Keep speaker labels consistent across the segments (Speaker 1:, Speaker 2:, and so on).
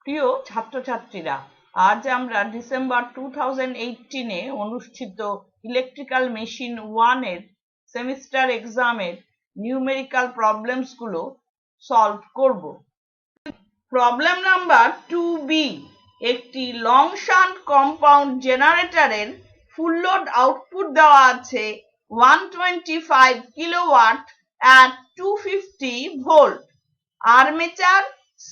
Speaker 1: প্রিয় ছাত্রছাত্রীরা, আজ আমরা ডিসেম্বর 2018 অনুষ্ঠিত ইলেকট্রিক্যাল মেশিন 1 এর সেমিস্টার এক্সামের নিউমেরিক্যাল প্রবলেমস গুলো সলভ করব। প্রবলেম নাম্বার 2B, একটি লং শান্ট কম্পাউন্ড জেনারেটরের ফুল লোড আউটপুট দেওয়া আছে 125 kilowatt at 250 volt. Armature,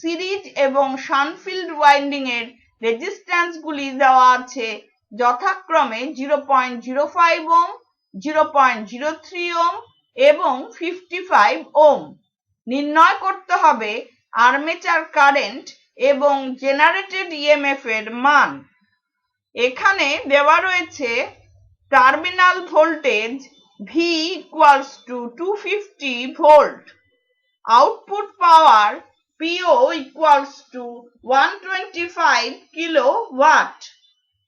Speaker 1: series এবং শান্ট ওয়াইন্ডিং এর রেজিস্ট্যান্স গুলি দেওয়া আছে যথাক্রমে 0.05 ওহম, 0.03 ওহম এবং 55 ওহম। নির্ণয় করতে হবে আর্মেচার কারেন্ট এবং জেনারেটেড ইএমএফ এর মান। এখানে দেওয়া রয়েছে terminal voltage V equals to 250 volt, output power PO equals to 125 kilowatt,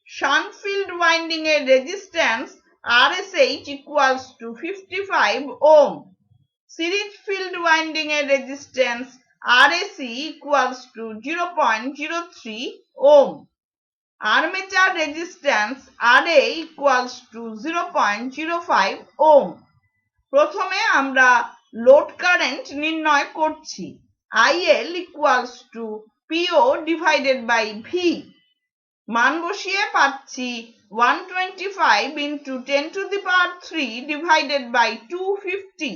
Speaker 1: shunt field winding এর resistance RSH equals to 55 ohm, series field winding এর resistance RAC equals to 0.03 ohm, armature resistance RA equals to 0.05 ohm. প্রথমে আমরা load current নির্ণয় করছি। IL equals to PO divided by V, মান বসিয়ে পাচ্ছি 125 into 10 to the power 3 divided by 250,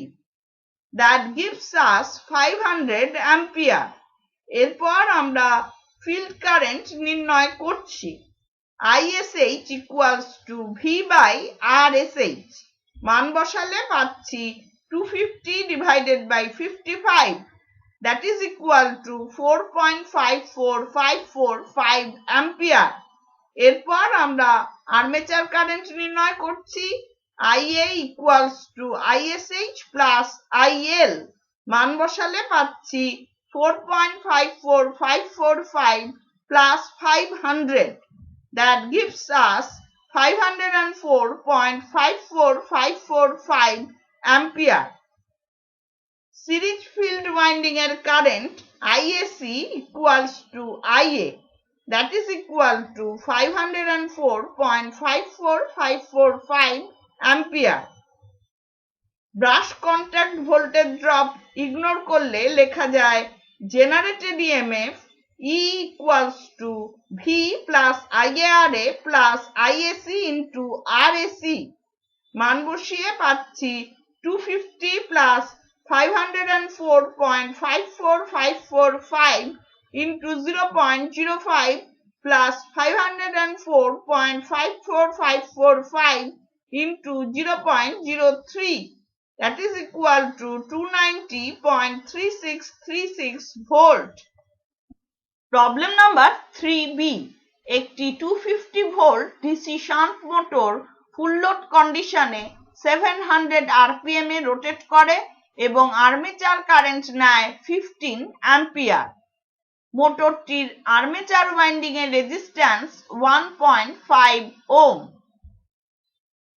Speaker 1: that gives us 500 ampere। এরপর আমরা ফিল্ড কারেন্ট নির্ণয় করছি। ISH equals to V by RSH, মান বসালে পাচ্ছি 250 divided by 55, that is equal to 4.54545 ampere। এরপর আমরা আর্মেচার কারেন্ট নির্ণয় করছি। IA equals to ISH plus IL, মান বসালে পাচ্ছি 4.54545 plus 500, that gives us 504.54545 ampere। Series field winding এর current IAC equals to IA, that is equal to 504.54545 ampere। Brush contact voltage drop ignore করলে লেখা যায় generated EMF E equals to V plus IARA plus IAC into RAC, মান বসিয়ে পাচ্ছি 250 plus 504.54545 into 0.05 plus 504.54545 into 0.03, that is equal to 290.3636 volt. Problem number 3B, একটি 250 volt DC shunt motor full load কন্ডিশনে 700 rpm এ rotate করে এবং armature current নেয় 15 ampere. মোটরটির armature winding এর resistance 1.5 ohm.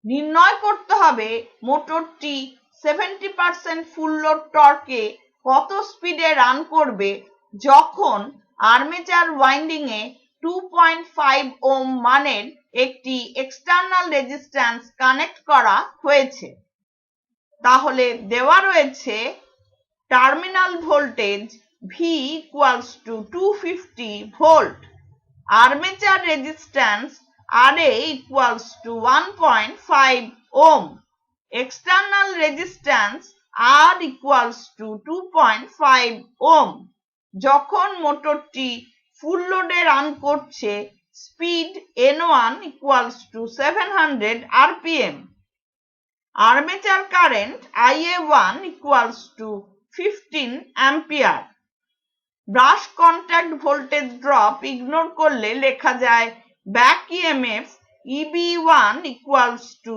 Speaker 1: নির্ণয় করতে হবে মোটরটি 70% ফুল লোড টর্কে কত স্পিডে রান করবে যখন আর্মেচার ওয়াইন্ডিং এ 2.5 ওহম মানের একটি এক্সটার্নাল রেজিস্ট্যান্স কানেক্ট করা হয়েছে। তাহলে দেওয়া রয়েছে terminal voltage V equals to 250 volt, armature resistance RA equals to 1.5 ohm, external resistance R equals to 2.5 ohm. যখন মোটরটি ফুল লোডে রান করছে, speed N1 equals to 700 rpm। Armature current IA1 equals to 15 ampere. Brush contact voltage drop ignore করলে লেখা যায় back EMF EB1 equals to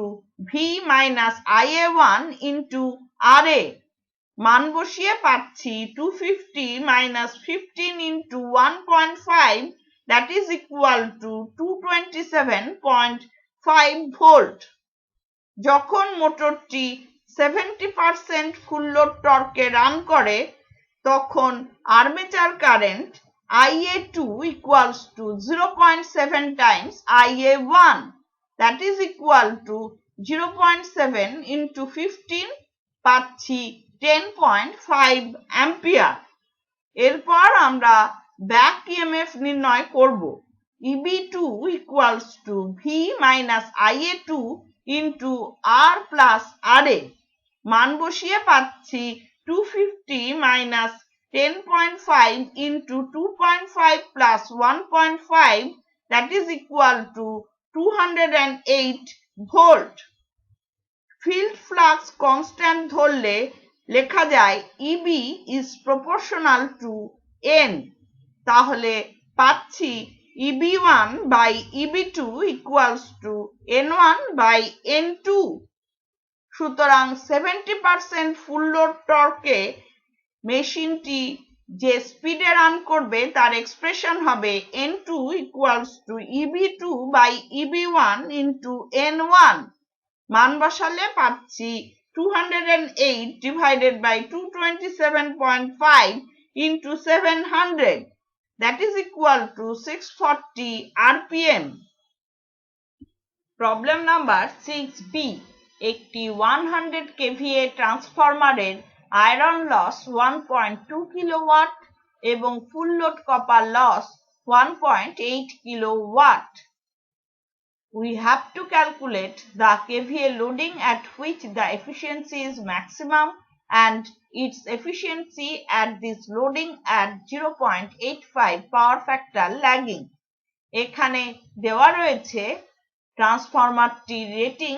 Speaker 1: V minus IA1 into RA, মান বসিয়ে পাচ্ছি 250 minus 15 into 1.5, that is equal to 227.5 volt. যখন মোটরটি 70% full load টর্কে run করে তখন armature current IA2 equals to 0.7 times IA1, that is equal to 0.7 into 15 পাচ্ছি 10.5 ampere. এরপর আমরা back EMF নির্ণয় করব। EB2 equals to V minus IA2 into R plus RA, মান বসিয়ে পাচ্ছি 250 minus 10.5 into 2.5 plus 1.5, that is equal to 208 volt. Field flux constant ধরলে লেখা যায় EB is proportional to N, তাহলে পাচ্ছি EB1 by EB2 equals to N1 by N2। সুতরাং 70% full load টর্কে মেশিনটি যে স্পিডে রান করবে তার এক্সপ্রেশন হবে N2 equals to EB2 by EB1 into N1, মান বসালে পাচ্ছি 208 divided by 227.5 into 700, that is equal to 640 rpm. Problem number 6b, একটি 100 kVA ট্রান্সফরমারের আয়রন লস 1.2 কিলোওয়াট এবং full load copper loss 1.8 kilowatt. We have to calculate the kVA loading at which the efficiency is maximum and its efficiency at this loading at 0.85 power factor lagging. এখানে দেওয়া রয়েছে ট্রান্সফরমারটির rating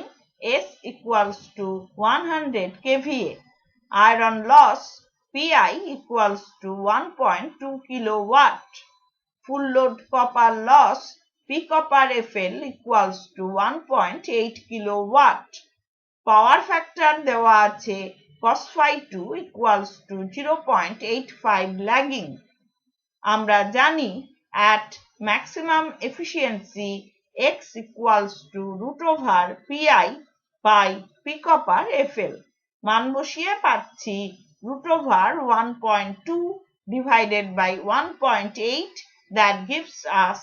Speaker 1: S equals to 100 kVA, iron loss PI equals to 1.2 kilowatt, full load copper loss P copper FL equals to 1.8 kilowatt, power factor দেওয়া আছে cos phi 2 equals to 0.85 lagging. আমরা জানি at maximum efficiency X equals to root over PI by P copper FL, মান বসিয়ে পাচ্ছি root over 1.2 divided by 1.8, that gives us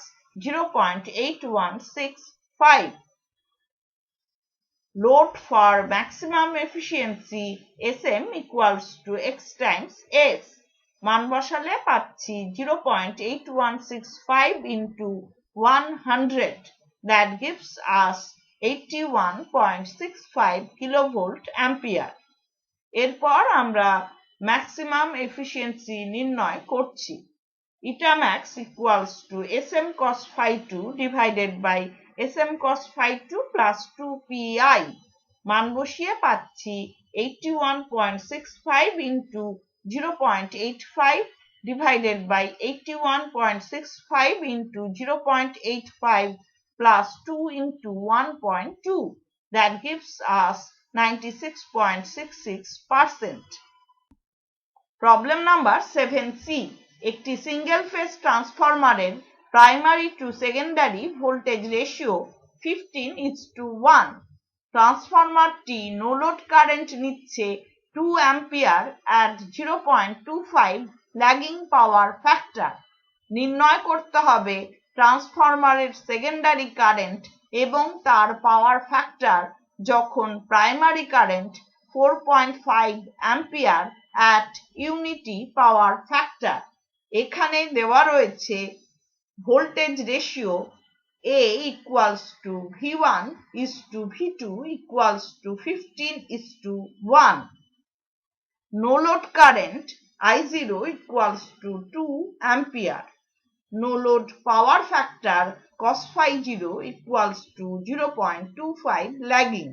Speaker 1: 0.8165. Load for maximum efficiency SM equals to X times S, মান বসালে পাচ্ছি 0.8165 into 100, that gives us 81.65 kilovolt ampere. এরপর আমরা maximum efficiency নির্ণয় করছি। Eta max equals to SM cos phi 2 divided by SM cos phi 2 plus 2 pi, মান বসিয়ে পাচ্ছি 81.65 into 0.85 divided by 81.65 into 0.85 plus 2 into 1.2, that gives us 96.66%. Problem number 7c, একটি single phase ট্রান্সফরমারের primary to secondary voltage ratio 15:1। ট্রান্সফরমারটি no load current নিচ্ছে 2 ampere at 0.25 lagging power factor. নির্ণয় করতে হবে ট্রান্সফরমারের সেকেন্ডারি কারেন্ট এবং তার পাওয়ার ফ্যাক্টর যখন primary current 4.5 ampere at unity power factor. এখানে দেওয়া রয়েছে voltage ratio A equals to V1 is to V2 equals to 15:1. No load current I0 equals to 2 ampere. No load power factor cos phi 0 equals to 0.25 lagging.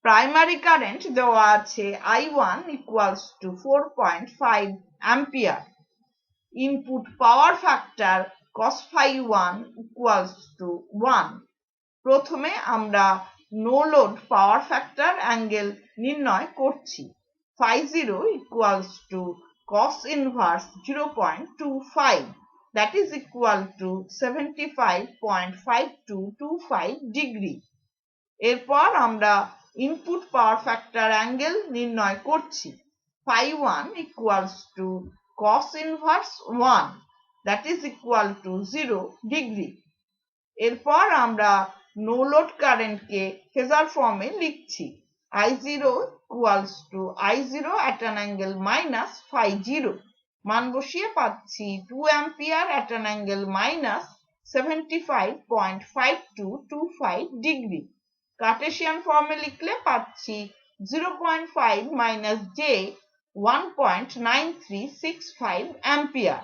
Speaker 1: Primary current দেওয়া আছে I1 equals to 4.5 ampere. Input power factor cos phi 1 equals to 1. প্রথমে আমরা no load power factor angle নির্ণয় করছি। phi 0 equals to cos inverse 0.25, that is equal to 75.5225 degree. এরপর আমরা input পাওয়ার factor angle নির্ণয় করছি। phi 1 equals to cos inverse 1 that is equal to 0 degree. এরপর আমরা নো লোড কারেন্টকে ফেজার ফর্মে লিখছি I0 equals to I0 at an angle minus phi 0 মান বসিয়ে পাচ্ছি 2 ampere at an angle minus 75.5225 degree. Cartesian ফর্মে লিখলে পাচ্ছি 0.5 minus j 1.9365 ampere।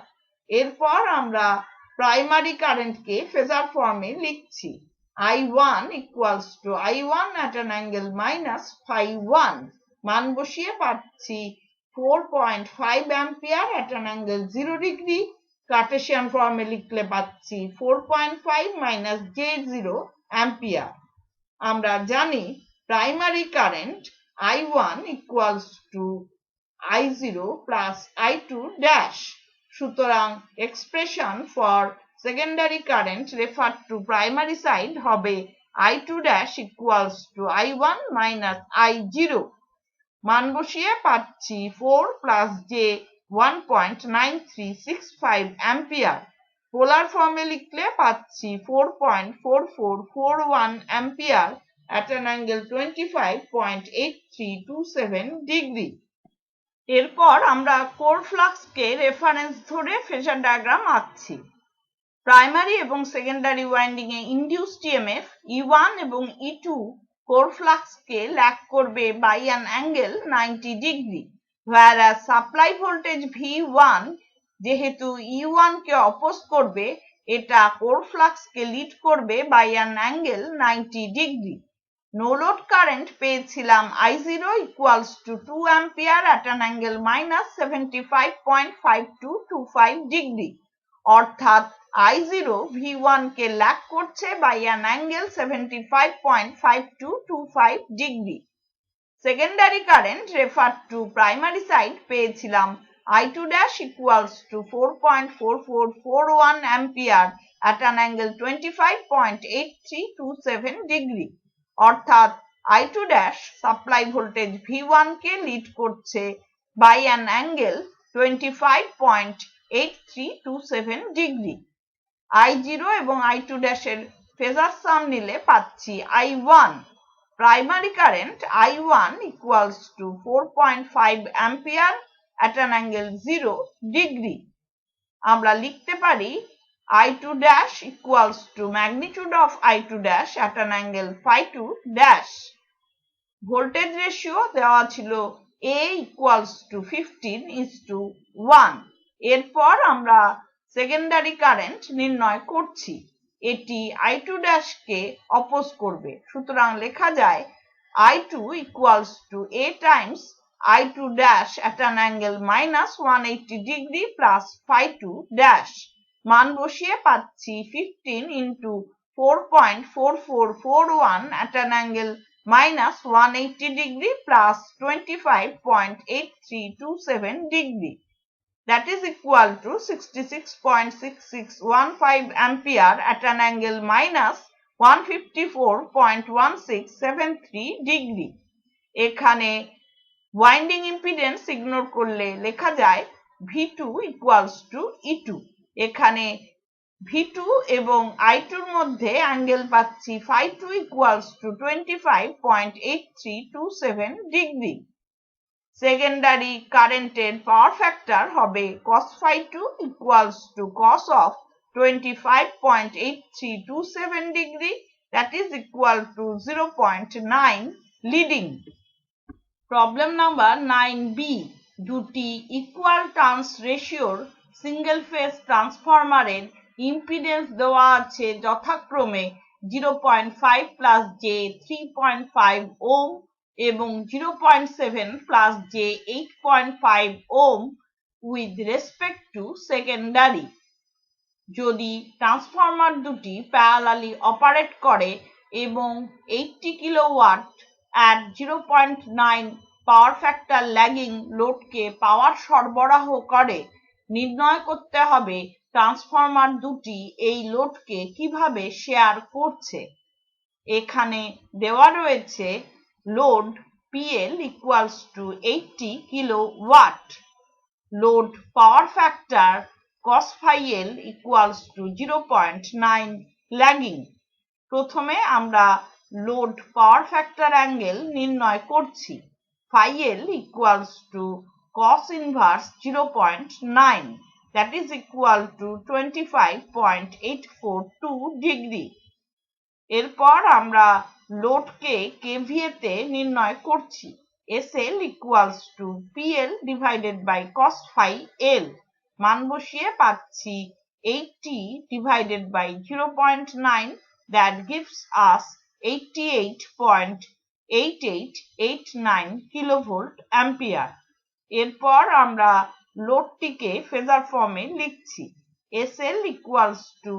Speaker 1: এরপর আমরা প্রাইমারি কারেন্টকে ফেজার ফর্মে লিখছি I1 equals to I1 at an angle minus phi 1 মান বসিয়ে পাচ্ছি 4.5 ampere at an angle 0 degree। Cartesian ফর্মে লিখলে পাচ্ছি 4.5 minus j0 ampere। আমরা জানি primary current I1 equals to I0 plus I2 dash। সুতরাং expression for secondary current refer to primary side হবে I2 dash equals to I1 minus I0 মান বসিয়ে পাচ্ছি 4 plus j 1.9365 ampere। পোলার ফর্মে লিখলে পাচ্ছি 4.4441 ampere at an angle 25.8327 degree. এরপর আমরা কোর ফ্লাক্সকে রেফারেন্স ধরে ফেজার ডায়াগ্রাম আঁকছি। প্রাইমারি এবং সেকেন্ডারি ওয়াইন্ডিং এ ইনডিউসড ইএমএফ E1 এবং E2 কোর ফ্লাক্সকে ল্যাগ করবে by an angle 90 degree, whereas supply voltage V1 যেহেতু E1 কে অপোজ করবে এটা কোর ফ্লাক্সকে লিড করবে by an angle 90 degree. No load current পেয়েছিলাম I0 equals to 2 ampere at an angle minus 75.5225 degree, অর্থাৎ I0 V1 কে ল্যাগ করছে by an angle 75.5225 degree. Secondary current refer to primary side পেয়েছিলাম I2 dash equals to 4.4441 ampere at an angle 25.8327 degree, অর্থাৎ I2 dash supply voltage V1 কে lead করছে by an angle 25.8327 degree. I0 এবং I2 dash এর phasor সাম নিলে পাচ্ছি I1। Primary current I1 equals to 4.5 ampere at an angle 0 degree. আমরা লিখতে পারি I2 dash equals to magnitude of I2 dash at an angle phi 2 dash। Voltage ratio দেওয়া ছিল A equals to 15:1। এরপর আমরা সেকেন্ডারি কারেন্ট নির্ণয় করছি, এটি I2 dash কে অপোজ করবে, সুতরাং লেখা যায় I2 equals to A times I2 dash at an angle minus 180 degree plus phi 2 dash। মান বসিয়ে পাচ্ছি 15 into 4.4441 at an angle minus 180 degree plus 25.8327 degree, that is equal to 66.6615 ampere at an angle minus 154.1673 degree। এখানে winding impedance ignore করলে লেখা যায় V2 equals to E2। এখানে V2 এবং I2 এর মধ্যে অ্যাঙ্গেল পাচ্ছি phi 2 equals to 25.8327 degree. Secondary কারেন্টের পাওয়ার ফ্যাক্টর হবে cos phi 2 equals to cos of 25.8327 degree, that is equal to 0.9 leading. Problem number 9b, দুটি ইকুয়াল টার্নস রেশিওর সিঙ্গেল ফেজ ট্রান্সফরমারের impedance দেওয়া আছে যথাক্রমে 0.5 plus j 3.5 ohm এবং 0.7 plus j 8.5 ohm with respect to secondary। যদি transformer দুটি parallelly operate করে এবং 80 kilowatt at 0.9 power factor lagging লোডকে পাওয়ার সরবরাহ করে, নির্ণয় করতে হবে ট্রান্সফরমার দুটি এই লোডকে কিভাবে শেয়ার করছে। এখানে দেওয়া রয়েছে load PL equals to 80 kilowatt. load power factor cos phi L equals to 0.9 lagging. প্রথমে আমরা লোড পাওয়ার ফ্যাক্টর অ্যাঙ্গেল নির্ণয় করছি। phi L equals to cos inverse 0.9, that is equal to 25.842 degree. এরপর আমরা লোডকে কেভিএ তে নির্ণয় করছি। SL equals to PL divided by cos phi L, মান বসিয়ে পাচ্ছি 80 divided by 0.9, that gives us 88.8889 kilovolt ampere. এরপর আমরা লোডটিকে ফেজার ফর্মে লিখছি। SL equals to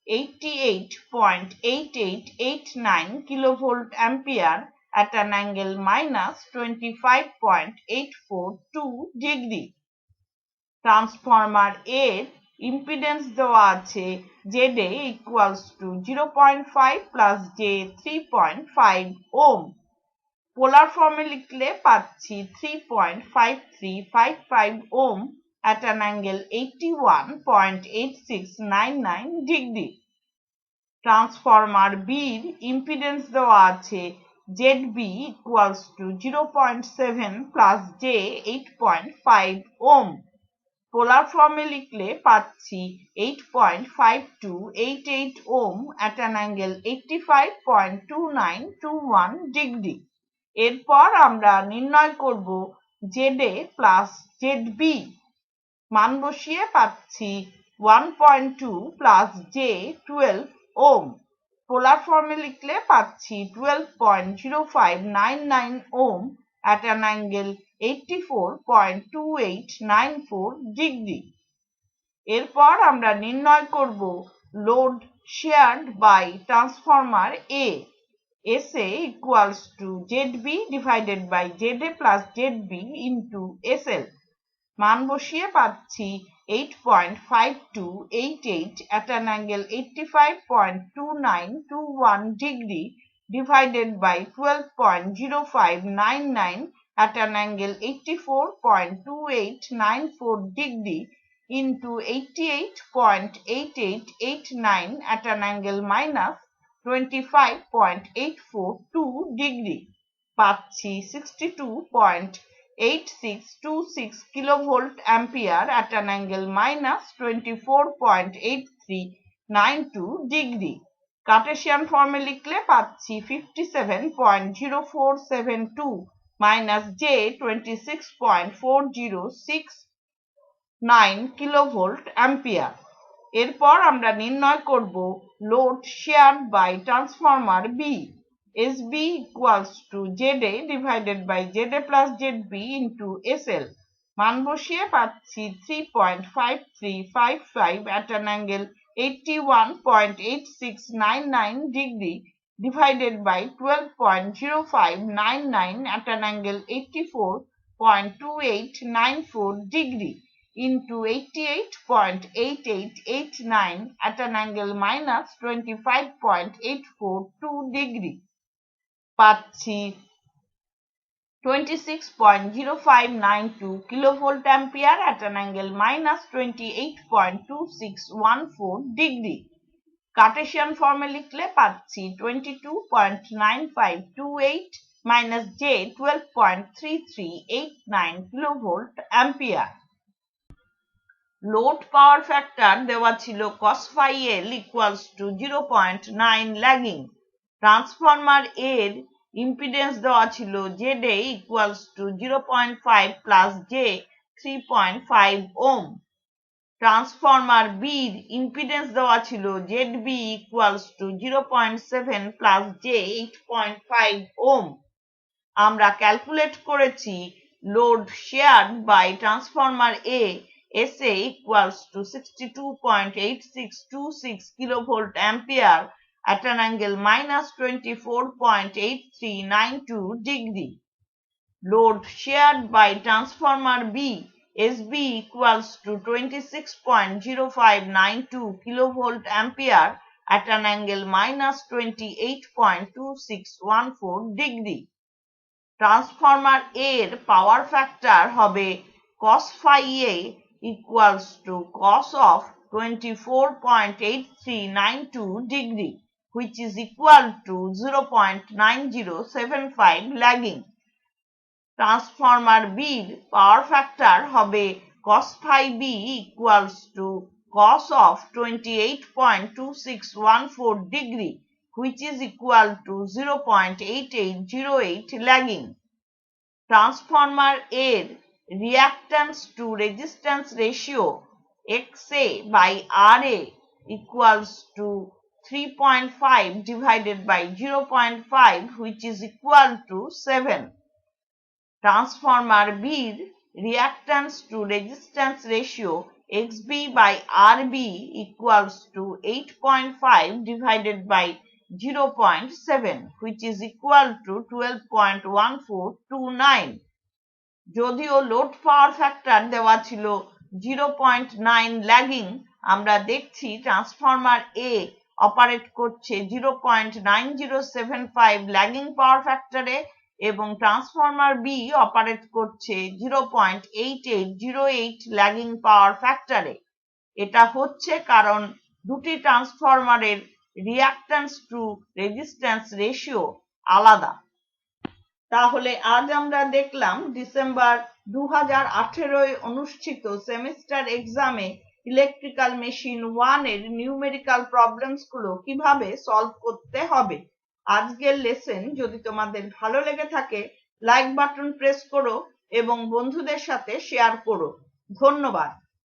Speaker 1: 88.8889 kilovolt ampere at an angle minus 25.842 degree. Transformer এর ইম্পিডেন্স দেওয়া আছে ZA equals to 0.5 plus J 3.5 ohm. পোলার ফর্মে লিখলে পাচ্ছি 3.5355 ohm at an angle 81.8699 degree. Transformer বির ইম্পিডেন্স দেওয়া আছে ZB equals to 0.7 plus J 8.5 ohm. পোলার ফর্মে লিখলে পাচ্ছি 8.5288 ohm at an angle 85.2921 degree. এরপর আমরা নির্ণয় করব ZA plus ZB, মান বসিয়ে পাচ্ছি 1.2 plus J 12 ohm. পোলার ফর্মে লিখলে পাচ্ছি 12.0599 ohm at an angle 84.2894 degree. এরপর আমরা নির্ণয় করব load shared by transformer A. SA equals to ZB divided by ZA plus ZB into SL. মান বসিয়ে পাচ্ছি 8.5288 at an angle 85.2921 degree divided by 12.0599 at an angle 84.2894 degree into 88.8889 at an angle minus 25.842 degree. পাচ্ছি 62.8626 kilovolt ampere at an angle minus 24.8392 degree. Cartesian ফর্মে লিখলে পাচ্ছি 57.0472 minus J 26.4069 kilovolt ampere. এরপর আমরা নির্ণয় করব load share by transformer B. SB equals to ZA divided by ZA plus ZB into SL. মান বসিয়ে পাচ্ছি 3.5355 at an angle 81.8699 degree divided by 12.0599 at an angle 84.2894 degree into 88.8889 at an angle minus 25.842 degree. পাচ্ছি 26.0592 kilovolt ampere at an angle minus 28.2614 degree. Cartesian ফর্মে লিখলে পাচ্ছি 22.9528 minus J 12.3389 kilovolt ampere. Load power factor দেওয়া ছিল cos phi L equals to 0.9 lagging. Transformer এর impedance দেওয়া ছিল ZA equals to 0.5 plus J 3.5 ohm. Transformer বির ইম্পিডেন্স দেওয়া ছিল ZB equals to 0.7 plus J 8.5 ohm. আমরা ক্যালকুলেট করেছি load share by transformer A. SA equals to 62.8626 kilovolt ampere at an angle minus 24.8392 degree. Load shared by transformer B. SB equals to 26.0592 kilovolt ampere at an angle minus 28.2614 degree. Transformer এর power factor হবে cos phi A equals to cos of 24.8392 degree, which is equal to 0.9075 lagging. Transformer বির power factor হবে cos phi B equals to cos of 28.2614 degree, which is equal to 0.8808 lagging. Transformer এর reactance to resistance ratio XA by RA equals to 3.5 divided by 0.5, which is equal to 7. Transformer বির reactance to resistance ratio XB by RB equals to 8.5 divided by 0.7, which is equal to 12.1429. যদিও load power factor দেওয়া ছিল 0.9 lagging, আমরা দেখছি transformer A operate করছে 0.9075 lagging power ফ্যাক্টরে এবং transformer B operate করছে 0.8808 lagging power ফ্যাক্টরে। এটা হচ্ছে কারণ দুটি ট্রান্সফরমারের রিঅ্যাক্ট্যান্স টু রেজিস্ট্যান্স রেশিও আলাদা। তাহলে আজ আমরা দেখলাম ডিসেম্বর 2018 অনুষ্ঠিত সেমিস্টার এক্সামে ইলেকট্রিক্যাল মেশিন 1 এর নিউমেরিক্যাল প্রবলেমস গুলো কিভাবে সলভ করতে হবে। আজকের লেসন যদি তোমাদের ভালো লেগে থাকে লাইক বাটন প্রেস করো এবং বন্ধুদের সাথে শেয়ার করো। ধন্যবাদ।